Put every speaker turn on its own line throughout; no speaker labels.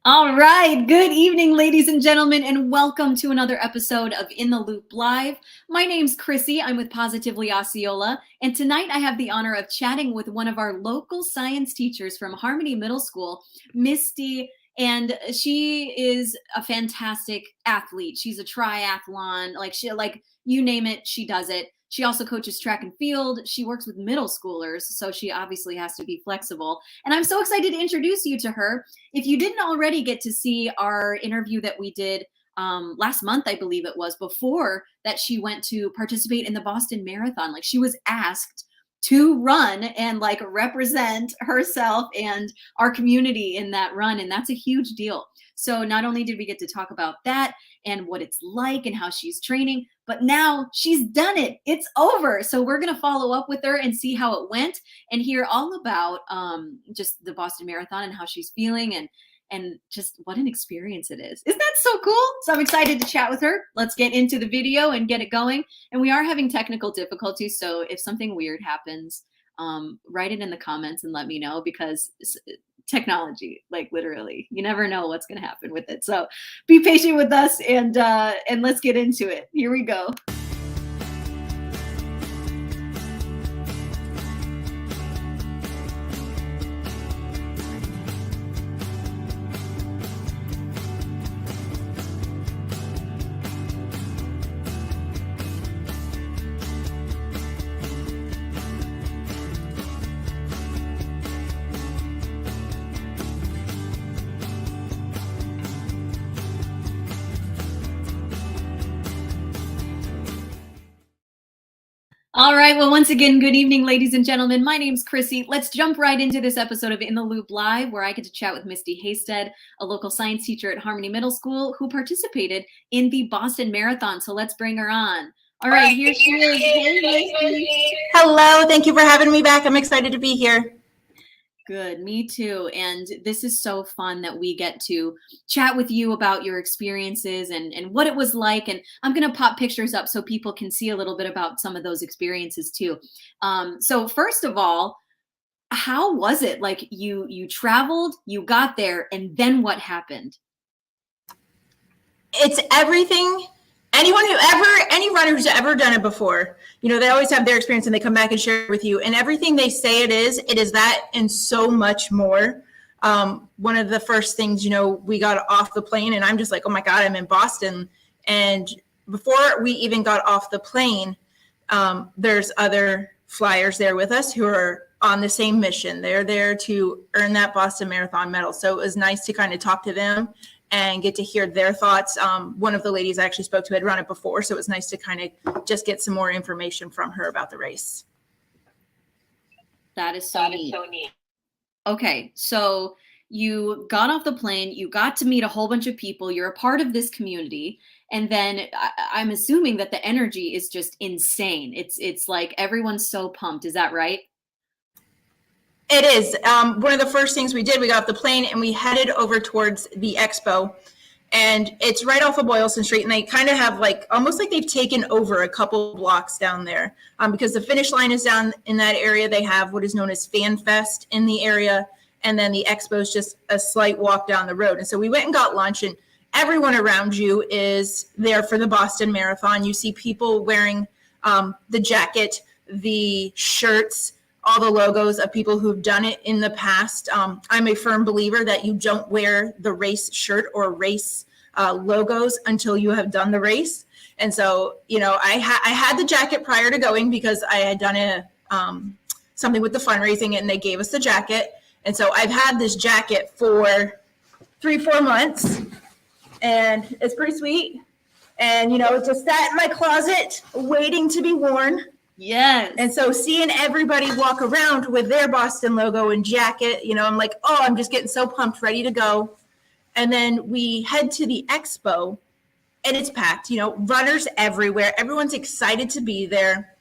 All right. Good evening, ladies and gentlemen, and welcome to another episode of In the Loop Live. My name's Krissi. I'm with Positively Osceola, and tonight I have the honor of chatting with one of our local science teachers from Harmony Middle School, Misty. And she is a fantastic athlete. She's a triathlon, like you name it, she does it. She also coaches track and field. She works with middle schoolers, so she obviously has to be flexible. And I'm so excited to introduce you to her. If you didn't already get to see our interview that we did last month, I believe it was, before that she went to participate in the Boston Marathon, like she was asked to run and like represent herself and our community in that run. And that's a huge deal. So not only did we get to talk about that and what it's like and how she's training, but now she's done it. It's over. So we're going to follow up with her and see how it went and hear all about just the Boston Marathon and how she's feeling and just what an experience it is. Isn't that so cool? So I'm excited to chat with her. Let's get into the video and get it going. And we are having technical difficulties, so if something weird happens, write it in the comments and let me know, because technology, like literally, you never know what's going to happen with it. So be patient with us and let's get into it. Here we go. All right. Well, once again, good evening, ladies and gentlemen. My name's Krissi. Let's jump right into this episode of In the Loop Live, where I get to chat with Misty Haystead, a local science teacher at Harmony Middle School who participated in the Boston Marathon. So let's bring her on. All right, here she is. Hey, Misty.
Hello. Thank you for having me back. I'm excited to be here.
Good, me too. And this is so fun that we get to chat with you about your experiences and what it was like. And I'm going to pop pictures up so people can see a little bit about some of those experiences too. So first of all, how was it? Like you traveled, you got there, and then what happened?
It's everything. Any runner who's ever done it before, they always have their experience and they come back and share it with you. And everything they say it is that and so much more. One of the first things, we got off the plane and I'm just like, oh my God, I'm in Boston. And before we even got off the plane, there's other flyers there with us who are on the same mission. They're there to earn that Boston Marathon medal. So it was nice to kind of talk to them and get to hear their thoughts. One of the ladies I actually spoke to had run it before, so it was nice to kind of just get some more information from her about the race.
That is so neat. Okay, so you got off the plane, you got to meet a whole bunch of people, you're a part of this community, and then I'm assuming that the energy is just insane. It's like everyone's so pumped. Is that right?
It is. One of the first things we did, we got off the plane and we headed over towards the expo, and it's right off of Boylston Street, and they kind of have almost like they've taken over a couple blocks down there because the finish line is down in that area. They have what is known as Fan Fest in the area, and then the expo is just a slight walk down the road. And so we went and got lunch, and everyone around you is there for the Boston Marathon. You see people wearing the jacket, the shirts, all the logos of people who've done it in the past. I'm a firm believer that you don't wear the race shirt or race logos until you have done the race. And so, I had the jacket prior to going because I had done something with the fundraising and they gave us the jacket. And so I've had this jacket for 3-4 months and it's pretty sweet. And, it just sat in my closet waiting to be worn.
Yes.
And so seeing everybody walk around with their Boston logo and jacket, I'm like, oh, I'm just getting so pumped, ready to go. And then we head to the expo and it's packed, runners everywhere. Everyone's excited to be there.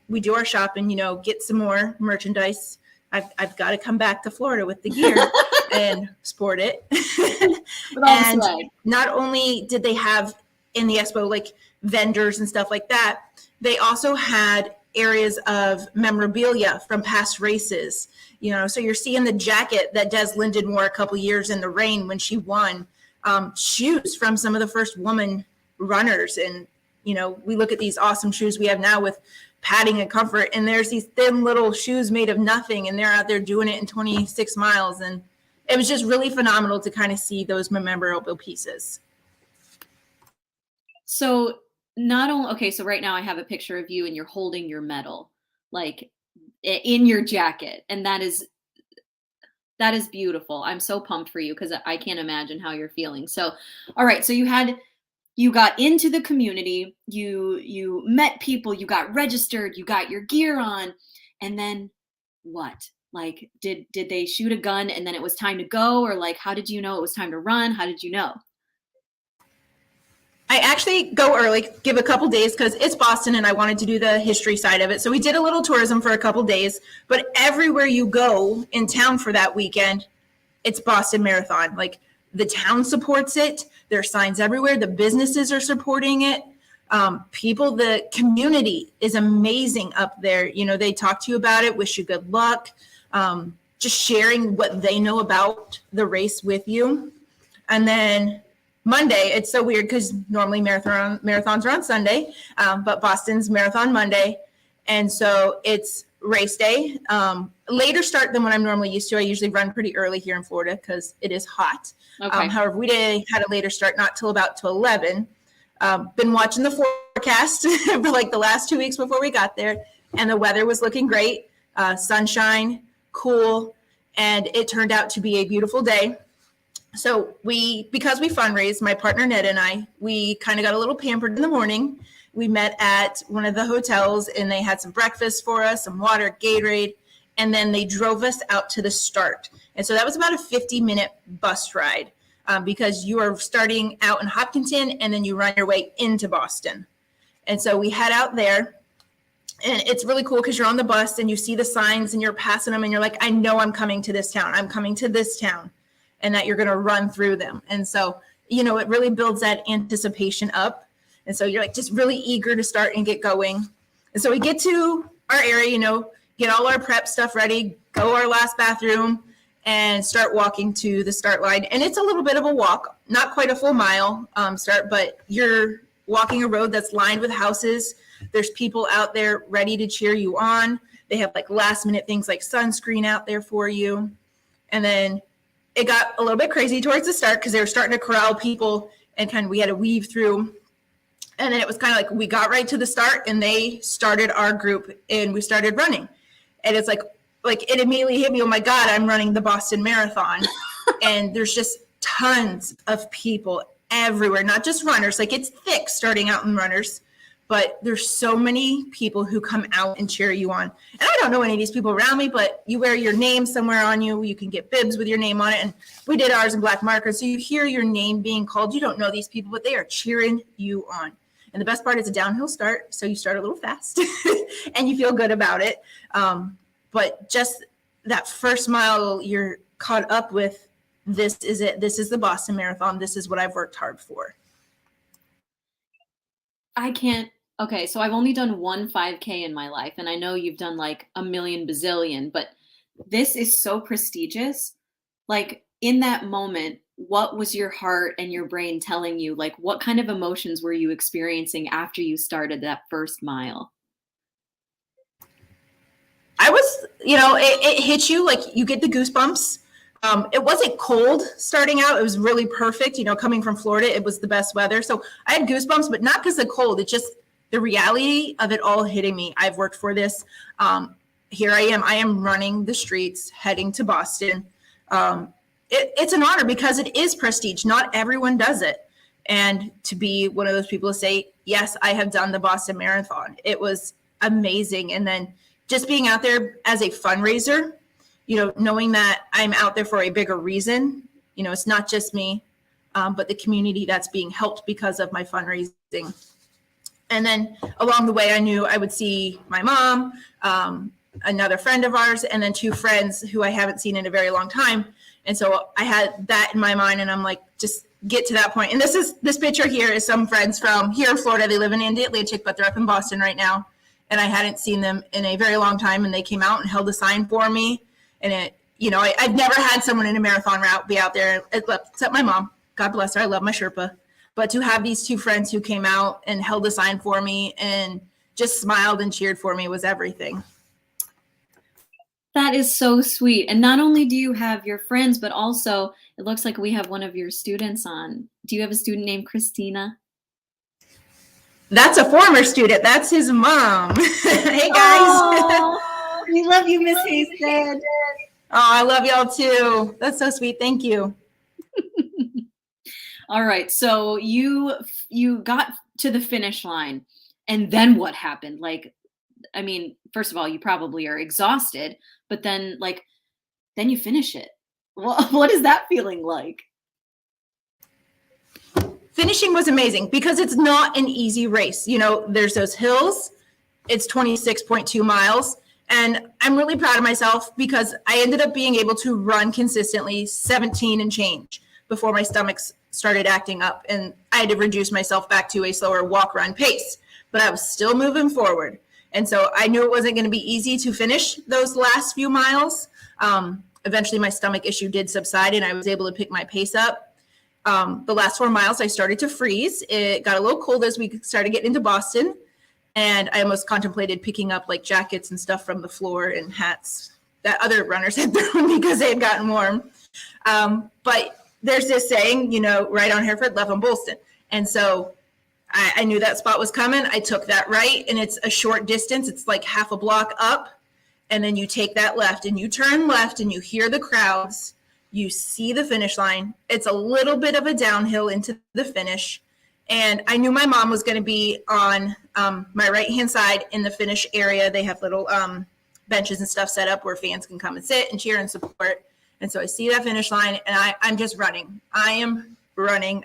We do our shopping, get some more merchandise. I've got to come back to Florida with the gear and sport it. And not only did they have in the expo, vendors and stuff like that, they also had areas of memorabilia from past races. So you're seeing the jacket that Des Linden wore a couple years in the rain when she won, shoes from some of the first woman runners. And, we look at these awesome shoes we have now with padding and comfort, and there's these thin little shoes made of nothing, and they're out there doing it in 26 miles. And it was just really phenomenal to kind of see those memorable pieces.
So not only, okay, so right now I have a picture of you and you're holding your medal, like in your jacket. And that is beautiful. I'm so pumped for you because I can't imagine how you're feeling. So, all right. So you got into the community, you met people, you got registered, you got your gear on, and then what? Like, did they shoot a gun and then it was time to go? Or like, how did you know it was time to run? How did you know?
I actually go early, give a couple days because it's Boston and I wanted to do the history side of it. So we did a little tourism for a couple days, but everywhere you go in town for that weekend, it's Boston Marathon. Like, the town supports it. There are signs everywhere. The businesses are supporting it. The community is amazing up there. They talk to you about it, wish you good luck, just sharing what they know about the race with you. And then Monday, it's so weird because normally marathons are on Sunday, but Boston's Marathon Monday. And so it's race day. Later start than what I'm normally used to. I usually run pretty early here in Florida because it is hot.
Okay.
However, we had a later start, not till about 11. Been watching the forecast for like the last 2 weeks before we got there, and the weather was looking great. Sunshine, cool, and it turned out to be a beautiful day. So because we fundraised, my partner Ned and I, we kind of got a little pampered in the morning. We met at one of the hotels and they had some breakfast for us, some water, Gatorade, and then they drove us out to the start. And so that was about a 50-minute bus ride because you are starting out in Hopkinton and then you run your way into Boston. And so we head out there. And it's really cool because you're on the bus and you see the signs and you're passing them and you're like, I know I'm coming to this town. I'm coming to this town. And that you're going to run through them. And so, it really builds that anticipation up. And so you're like just really eager to start and get going. And so we get to our area, get all our prep stuff ready, go our last bathroom, and start walking to the start line. And it's a little bit of a walk, not quite a full mile start, but you're walking a road that's lined with houses. There's people out there ready to cheer you on. They have like last minute things like sunscreen out there for you. And then it got a little bit crazy towards the start because they were starting to corral people and we had to weave through. And then it was kind of like we got right to the start and they started our group and we started running. And it's like it immediately hit me, oh my God, I'm running the Boston Marathon. And there's just tons of people everywhere, not just runners. Like, it's thick starting out in runners, but there's so many people who come out and cheer you on. And I don't know any of these people around me, but you wear your name somewhere on you. You can get bibs with your name on it. And we did ours in black marker. So you hear your name being called. You don't know these people, but they are cheering you on. And the best part is a downhill start. So you start a little fast and you feel good about it. But just that first mile, you're caught up with, this is it. This is the Boston Marathon. This is what I've worked hard for.
Okay, so I've only done one 5K in my life, and I know you've done like a million bazillion, but this is so prestigious. Like, in that moment, what was your heart and your brain telling you? Like, what kind of emotions were you experiencing after you started that first mile?
I was, it hits you, like you get the goosebumps. It wasn't cold starting out. It was really perfect. Coming from Florida, it was the best weather. So I had goosebumps, but not because of the cold. It's just the reality of it all hitting me. I've worked for this. Here I am. I am running the streets, heading to Boston. It's an honor because it is prestige. Not everyone does it. And to be one of those people to say, yes, I have done the Boston Marathon. It was amazing. And then just being out there as a fundraiser, knowing that I'm out there for a bigger reason, it's not just me, but the community that's being helped because of my fundraising. And then along the way, I knew I would see my mom, another friend of ours, and then two friends who I haven't seen in a very long time. And so I had that in my mind, and I'm like, just get to that point. And this picture here is some friends from here in Florida. They live in the Atlantic, but they're up in Boston right now. and I hadn't seen them in a very long time, and they came out and held a sign for me. And it, I've never had someone in a marathon route be out there, except my mom. God bless her. I love my Sherpa. But to have these two friends who came out and held a sign for me and just smiled and cheered for me was everything.
That is so sweet. And not only do you have your friends, but also it looks like we have one of your students on. Do you have a student named Christina?
That's a former student. That's his mom. Hey, guys.
Oh, we love you, Miss Haystead.
Oh, I love y'all too. That's so sweet. Thank you.
All right. So you got to the finish line, and then what happened? Like, I mean, first of all, you probably are exhausted, but then you finish it. What is that feeling like?
Finishing was amazing because it's not an easy race. There's those hills. It's 26.2 miles. And I'm really proud of myself because I ended up being able to run consistently 17 and change before my stomach started acting up. And I had to reduce myself back to a slower walk-run pace. But I was still moving forward. And so I knew it wasn't going to be easy to finish those last few miles. Eventually, my stomach issue did subside, and I was able to pick my pace up. The last 4 miles, I started to freeze. It got a little cold as we started getting into Boston. And I almost contemplated picking up like jackets and stuff from the floor and hats that other runners had thrown because they had gotten warm. But there's this saying, right on Hereford, left on Bolston. And so I knew that spot was coming. I took that right, and it's a short distance. It's like half a block up. And then you take that left and you turn left and you hear the crowds. You see the finish line. It's a little bit of a downhill into the finish. And I knew my mom was going to be on my right-hand side in the finish area. They have little benches and stuff set up where fans can come and sit and cheer and support. And so I see that finish line, and I'm just running. I am running.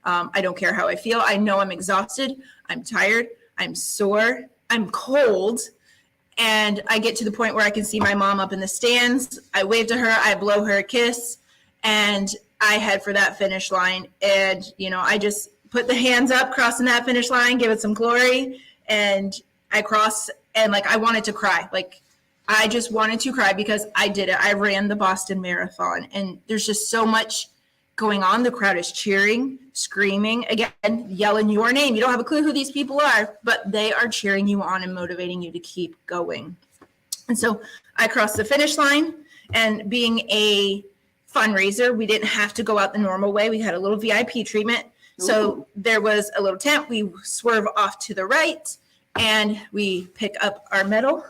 I don't care how I feel. I know I'm exhausted. I'm tired. I'm sore. I'm cold. And I get to the point where I can see my mom up in the stands. I wave to her. I blow her a kiss. And I head for that finish line. And, I just put the hands up, crossing that finish line, give it some glory. And I cross, and I wanted to cry. I just wanted to cry because I did it. I ran the Boston Marathon. And there's just so much going on. The crowd is cheering, screaming, again, yelling your name. You don't have a clue who these people are, but they are cheering you on and motivating you to keep going. And so I crossed the finish line, and being a fundraiser, we didn't have to go out the normal way. We had a little VIP treatment. So there was a little tent. We swerve off to the right, and we pick up our medal.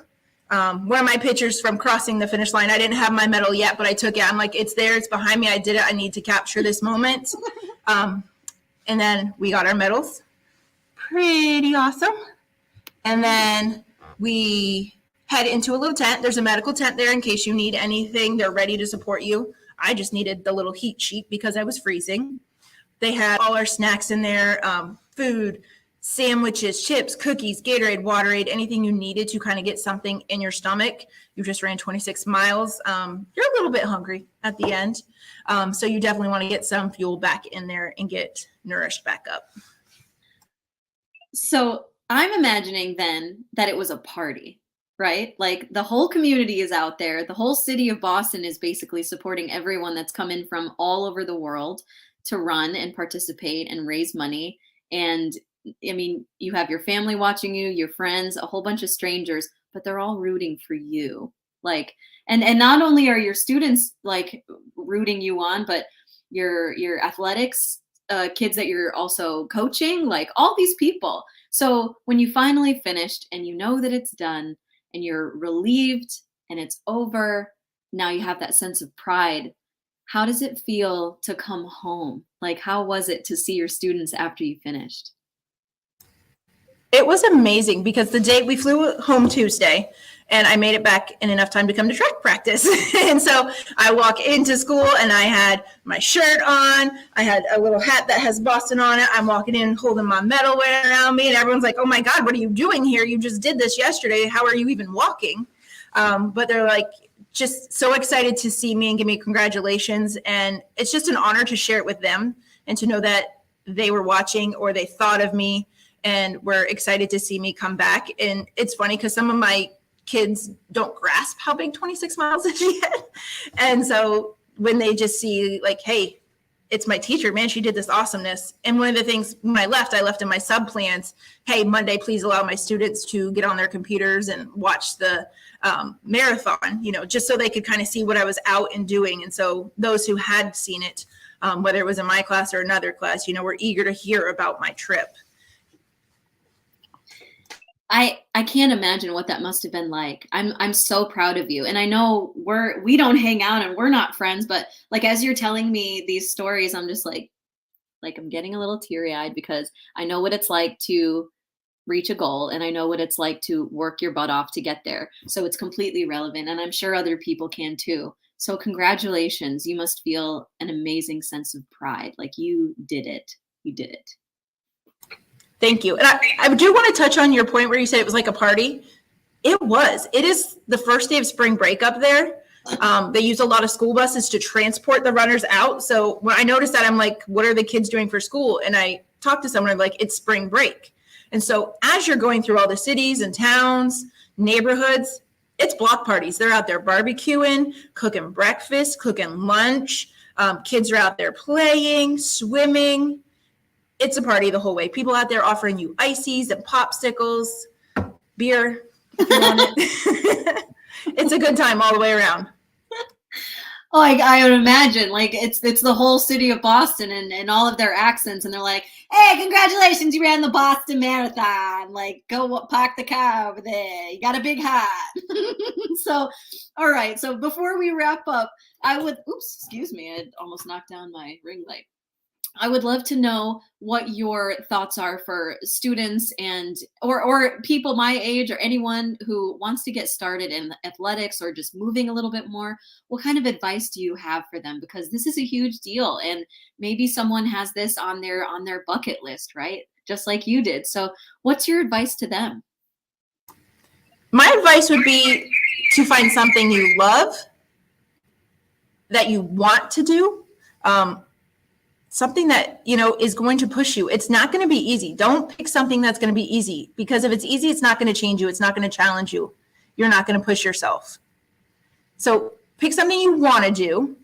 One of my pictures from crossing the finish line, I didn't have my medal yet, but I took it. I'm like, it's there, it's behind me. I did it. I need to capture this moment. And then we got our medals. Pretty awesome. And then we head into a little tent. There's a medical tent there in case you need anything. They're ready to support you. I just needed the little heat sheet because I was freezing. They had all our snacks in there, food, sandwiches, chips, cookies, Gatorade, Waterade, anything you needed to kind of get something in your stomach. You just ran 26 miles. You're a little bit hungry at the end. So you definitely want to get some fuel back in there and get nourished back up.
So I'm imagining then that it was a party, right? The whole community is out there. The whole city of Boston is basically supporting everyone that's come in from all over the world to run and participate and raise money. And I mean, you have your family watching you, your friends, a whole bunch of strangers, but they're all rooting for you. And not only are your students rooting you on, but your athletics kids that you're also coaching, all these people. So when you finally finished and you know that it's done and you're relieved and it's over, now you have that sense of pride. How does it feel to come home? How was it to see your students after you finished?
It was amazing because the day we flew home Tuesday, and I made it back in enough time to come to track practice. And so I walk into school and I had my shirt on. I had a little hat that has Boston on it. I'm walking in holding my medal around me, and everyone's like, "Oh my God, what are you doing here? You just did this yesterday. How are you even walking?" But they're just so excited to see me and give me congratulations. And it's just an honor to share it with them and to know that they were watching or they thought of me. and were excited to see me come back. And it's funny because some of my kids don't grasp how big 26 miles is yet. And so when they just see like, hey, it's my teacher, man, she did this awesomeness. And one of the things when I left in my sub plans, hey, Monday, please allow my students to get on their computers and watch the marathon, just so they could kind of see what I was out and doing. And so those who had seen it, whether it was in my class or another class, were eager to hear about my trip.
I can't imagine what that must have been like. I'm so proud of you. And I know we don't hang out and we're not friends, but like as you're telling me these stories, I'm just like I'm getting a little teary-eyed because I know what it's like to reach a goal and I know what it's like to work your butt off to get there. So it's completely relevant and I'm sure other people can too. So congratulations. You must feel an amazing sense of pride. Like you did it. You did it.
Thank you. And I do want to touch on your point where you said it was like a party. It was. It is the first day of spring break up there. They use a lot of school buses to transport the runners out. So when I noticed that, I'm like, what are the kids doing for school? And I talked to someone, I'm like, it's spring break. And so as you're going through all the cities and towns, neighborhoods, it's block parties. They're out there barbecuing, cooking breakfast, cooking lunch. Kids are out there playing, swimming. It's a party the whole way. People out there offering you ices and popsicles, beer, if you want it. It's a good time all the way around.
Oh, I would imagine like it's the whole city of Boston and all of their accents. And they're like, hey, congratulations, you ran the Boston Marathon. Like, go park the car over there. You got a big hat. So, all right. So before we wrap up, excuse me. I almost knocked down my ring light. I would love to know what your thoughts are for students and or people my age or anyone who wants to get started in athletics or just moving a little bit more. What kind of advice do you have for them? Because this is a huge deal and maybe someone has this on their bucket list, right? Just like you did. So what's your advice to them?
My advice would be to find something you love that you want to do. Something that, is going to push you. It's not going to be easy. Don't pick something that's going to be easy because if it's easy, it's not going to change you. It's not going to challenge you. You're not going to push yourself. So pick something you want to do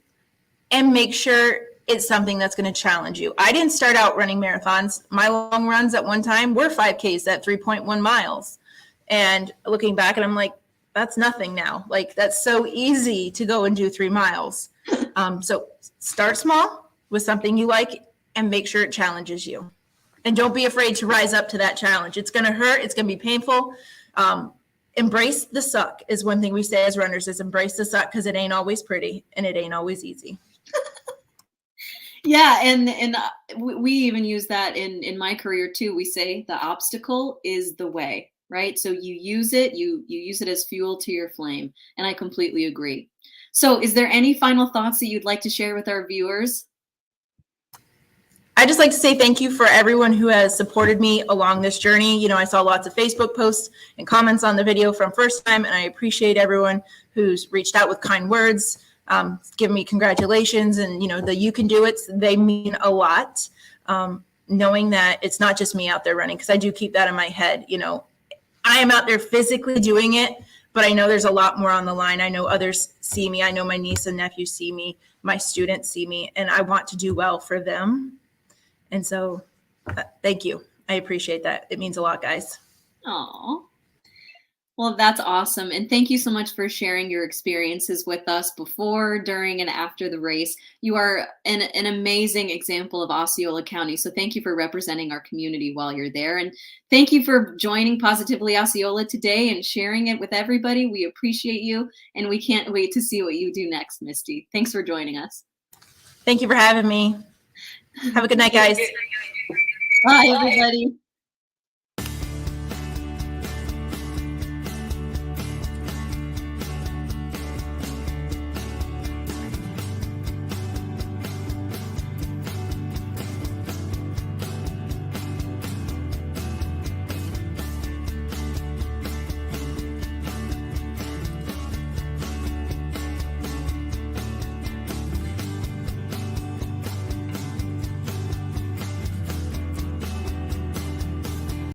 and make sure it's something that's going to challenge you. I didn't start out running marathons. My long runs at one time were 5Ks at 3.1 miles. And looking back and I'm like, that's nothing now. Like that's so easy to go and do 3 miles. So start small with something you like and make sure it challenges you. And don't be afraid to rise up to that challenge. It's going to hurt. It's going to be painful. Embrace the suck is one thing we say as runners is embrace the suck because it ain't always pretty and it ain't always easy.
Yeah. And we even use that in my career too. We say the obstacle is the way, right? So you use it, you use it as fuel to your flame. And I completely agree. So is there any final thoughts that you'd like to share with our viewers?
I just like to say thank you for everyone who has supported me along this journey. I saw lots of Facebook posts and comments on the video from first time, and I appreciate everyone who's reached out with kind words, giving me congratulations, and the you can do it. They mean a lot. Knowing that it's not just me out there running, because I do keep that in my head. I am out there physically doing it, but I know there's a lot more on the line. I know others see me. I know my niece and nephew see me. My students see me, and I want to do well for them. And so thank you. I appreciate that. It means a lot, guys.
Oh, well, that's awesome. And thank you so much for sharing your experiences with us before, during, and after the race. You are an amazing example of Osceola County. So thank you for representing our community while you're there. And thank you for joining Positively Osceola today and sharing it with everybody. We appreciate you. And we can't wait to see what you do next, Misty. Thanks for joining us.
Thank you for having me. Have a good night, guys.
Bye, everybody.